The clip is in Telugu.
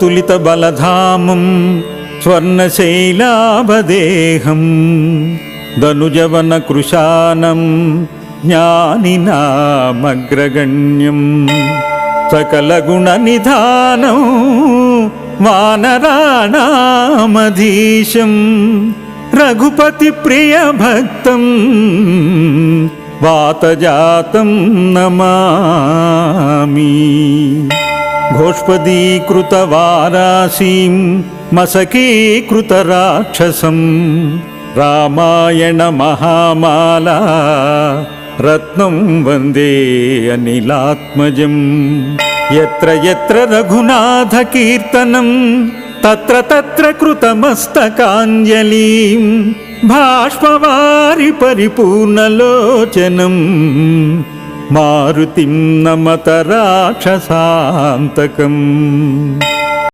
తులిత బలధామం స్వర్ణశైలాభదేహం ధనుజవన కృశానం జ్ఞానినామగ్రగణ్యం సకల గుణ నిధానం వానరాణామధీశం రఘుపతి ప్రియ భక్తం వాతజాతం నమామి ఘోష్పదీకృత వారాసీం మసకీకృత రాక్షసం రామాయణ మహామాలా రత్నం వందే అనిలాత్మజం యత్ర యత్ర రఘునాథ కీర్తనం తత్ర తత్ర కృతమస్తకాంజలిం భాష్పవారి పరిపూర్ణలోచనం మారుతిం నమత రాక్షసాంతకం.